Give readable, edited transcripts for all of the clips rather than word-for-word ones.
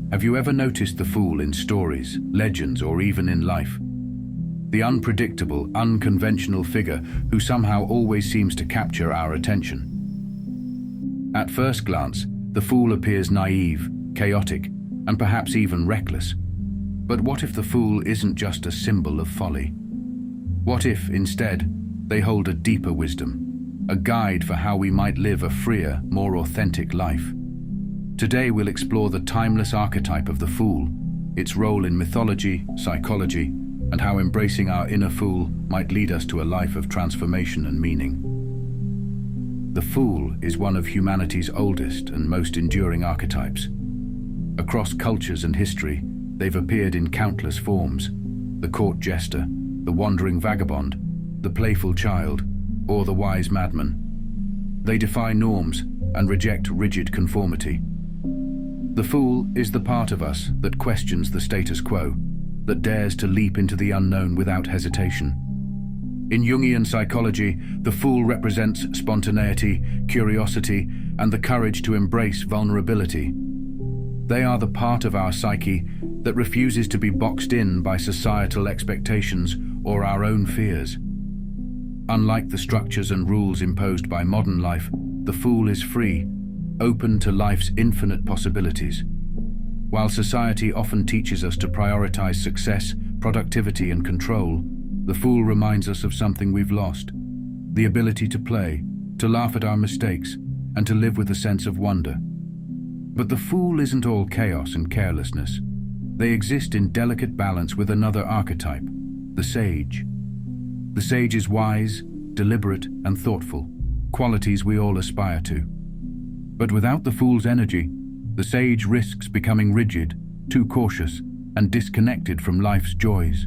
Have you ever noticed the fool in stories, legends, or even in life? The unpredictable, unconventional figure who somehow always seems to capture our attention. At first glance, the fool appears naive, chaotic, and perhaps even reckless. But what if the fool isn't just a symbol of folly? What if, instead, they hold a deeper wisdom, a guide for how we might live a freer, more authentic life? Today we'll explore the timeless archetype of the fool, its role in mythology, psychology, and how embracing our inner fool might lead us to a life of transformation and meaning. The fool is one of humanity's oldest and most enduring archetypes. Across cultures and history, they've appeared in countless forms: the court jester, the wandering vagabond, the playful child, or the wise madman. They defy norms and reject rigid conformity. The fool is the part of us that questions the status quo, that dares to leap into the unknown without hesitation. In Jungian psychology, the fool represents spontaneity, curiosity, and the courage to embrace vulnerability. They are the part of our psyche that refuses to be boxed in by societal expectations or our own fears. Unlike the structures and rules imposed by modern life, the fool is free, open to life's infinite possibilities. While society often teaches us to prioritize success, productivity, and control, the fool reminds us of something we've lost: the ability to play, to laugh at our mistakes, and to live with a sense of wonder. But the fool isn't all chaos and carelessness. They exist in delicate balance with another archetype, the sage. The sage is wise, deliberate, and thoughtful, qualities we all aspire to. But without the fool's energy, the sage risks becoming rigid, too cautious, and disconnected from life's joys.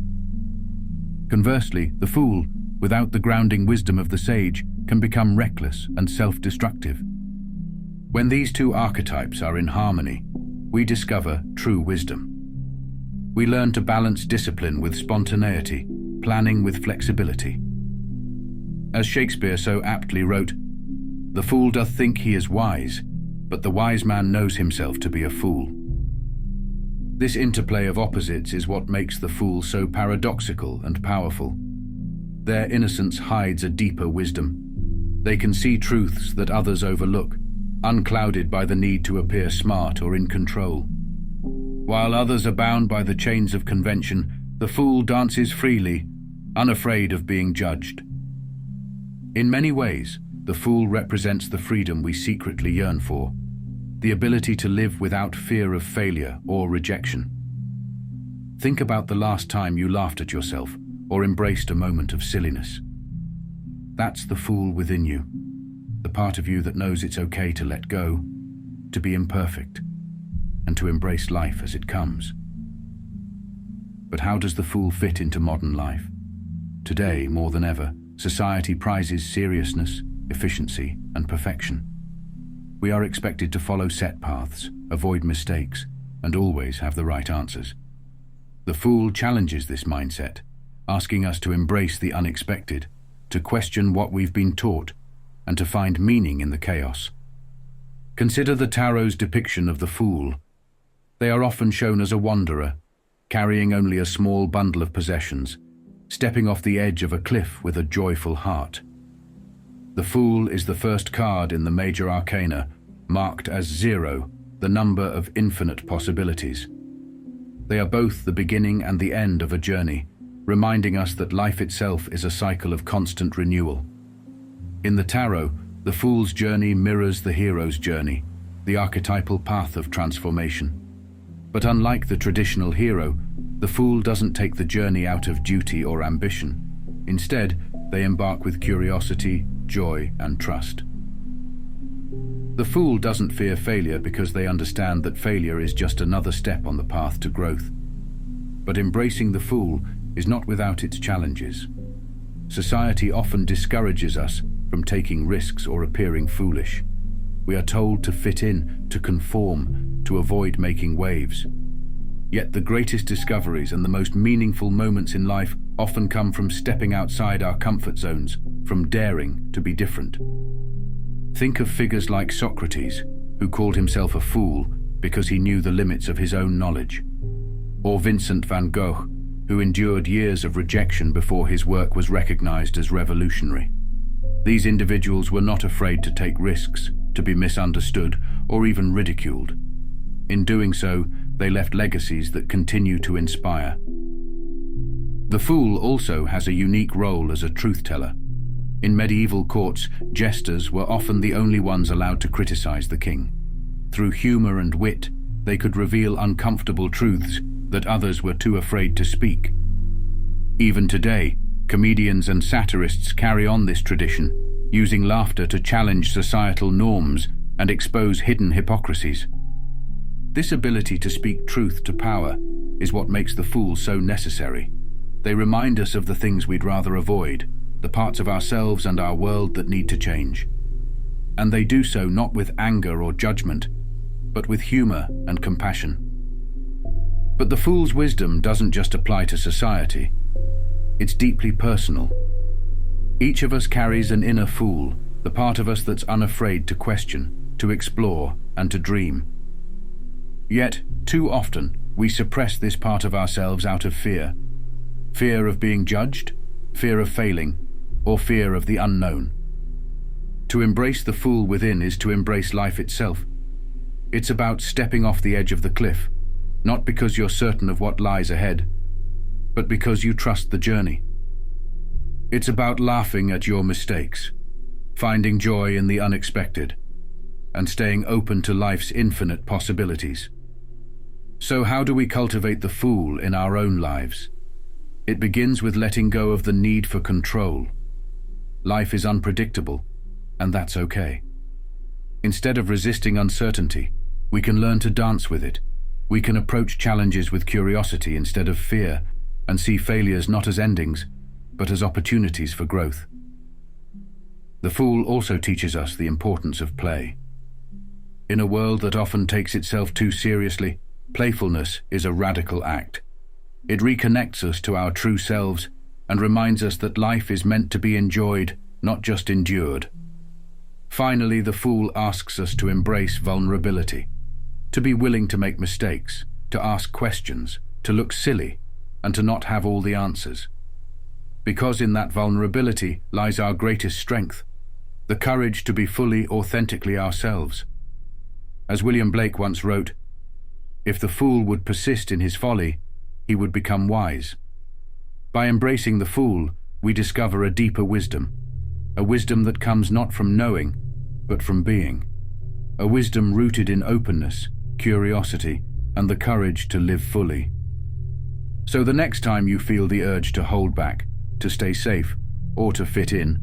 Conversely, the fool, without the grounding wisdom of the sage, can become reckless and self-destructive. When these two archetypes are in harmony, we discover true wisdom. We learn to balance discipline with spontaneity, planning with flexibility. As Shakespeare so aptly wrote, "The fool doth think he is wise, but the wise man knows himself to be a fool." This interplay of opposites is what makes the fool so paradoxical and powerful. Their innocence hides a deeper wisdom. They can see truths that others overlook, unclouded by the need to appear smart or in control. While others are bound by the chains of convention, the fool dances freely, unafraid of being judged. In many ways, the fool represents the freedom we secretly yearn for, the ability to live without fear of failure or rejection. Think about the last time you laughed at yourself or embraced a moment of silliness. That's the fool within you, the part of you that knows it's okay to let go, to be imperfect, and to embrace life as it comes. But how does the fool fit into modern life? Today, more than ever, society prizes seriousness, efficiency, and perfection. We are expected to follow set paths, avoid mistakes, and always have the right answers. The fool challenges this mindset, asking us to embrace the unexpected, to question what we've been taught, and to find meaning in the chaos. Consider the tarot's depiction of the fool. They are often shown as a wanderer, carrying only a small bundle of possessions, stepping off the edge of a cliff with a joyful heart. The Fool is the first card in the major arcana, marked as 0, the number of infinite possibilities. They are both the beginning and the end of a journey, reminding us that life itself is a cycle of constant renewal. In the tarot, the Fool's journey mirrors the hero's journey, the archetypal path of transformation. But unlike the traditional hero, the Fool doesn't take the journey out of duty or ambition. Instead, they embark with curiosity, joy, and trust. The Fool doesn't fear failure because they understand that failure is just another step on the path to growth. But embracing the Fool is not without its challenges. Society often discourages us from taking risks or appearing foolish. We are told to fit in, to conform, to avoid making waves. Yet the greatest discoveries and the most meaningful moments in life often come from stepping outside our comfort zones, from daring to be different. Think of figures like Socrates, who called himself a fool, because he knew the limits of his own knowledge. Or Vincent van Gogh, who endured years of rejection before his work was recognized as revolutionary. These individuals were not afraid to take risks, to be misunderstood, or even ridiculed. In doing so, they left legacies that continue to inspire. The fool also has a unique role as a truth-teller. In medieval courts, jesters were often the only ones allowed to criticize the king. Through humor and wit, they could reveal uncomfortable truths that others were too afraid to speak. Even today, comedians and satirists carry on this tradition, using laughter to challenge societal norms and expose hidden hypocrisies. This ability to speak truth to power is what makes the fool so necessary. They remind us of the things we'd rather avoid, the parts of ourselves and our world that need to change. And they do so not with anger or judgment, but with humor and compassion. But the fool's wisdom doesn't just apply to society. It's deeply personal. Each of us carries an inner fool, the part of us that's unafraid to question, to explore, and to dream. Yet, too often, we suppress this part of ourselves out of fear. Fear of being judged, fear of failing, or fear of the unknown. To embrace the fool within is to embrace life itself. It's about stepping off the edge of the cliff, not because you're certain of what lies ahead, but because you trust the journey. It's about laughing at your mistakes, finding joy in the unexpected, and staying open to life's infinite possibilities. So how do we cultivate the fool in our own lives? It begins with letting go of the need for control. Life is unpredictable, and that's okay. Instead of resisting uncertainty, we can learn to dance with it. We can approach challenges with curiosity instead of fear, and see failures not as endings, but as opportunities for growth. The fool also teaches us the importance of play. In a world that often takes itself too seriously, playfulness is a radical act. It reconnects us to our true selves and reminds us that life is meant to be enjoyed, not just endured. Finally, the fool asks us to embrace vulnerability, to be willing to make mistakes, to ask questions, to look silly, and to not have all the answers. Because in that vulnerability lies our greatest strength, the courage to be fully, authentically ourselves. As William Blake once wrote, "If the fool would persist in his folly, he would become wise." By embracing the fool, we discover a deeper wisdom, a wisdom that comes not from knowing, but from being, a wisdom rooted in openness, curiosity, and the courage to live fully. So the next time you feel the urge to hold back, to stay safe, or to fit in,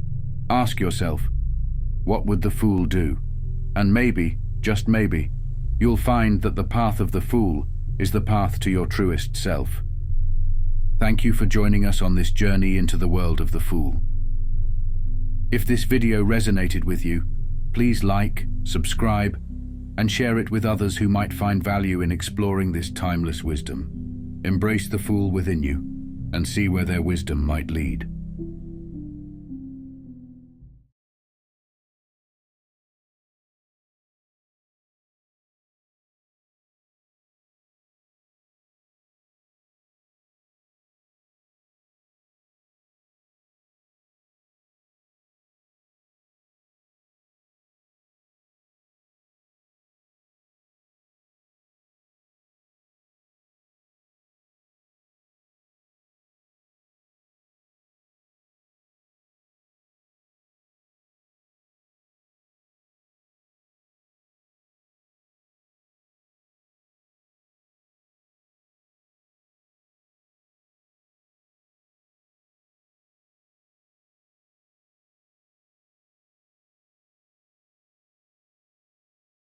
ask yourself, what would the fool do? And maybe, just maybe, you'll find that the path of the fool is the path to your truest self. Thank you for joining us on this journey into the world of the fool. If this video resonated with you, please like, subscribe, and share it with others who might find value in exploring this timeless wisdom. Embrace the fool within you and see where their wisdom might lead.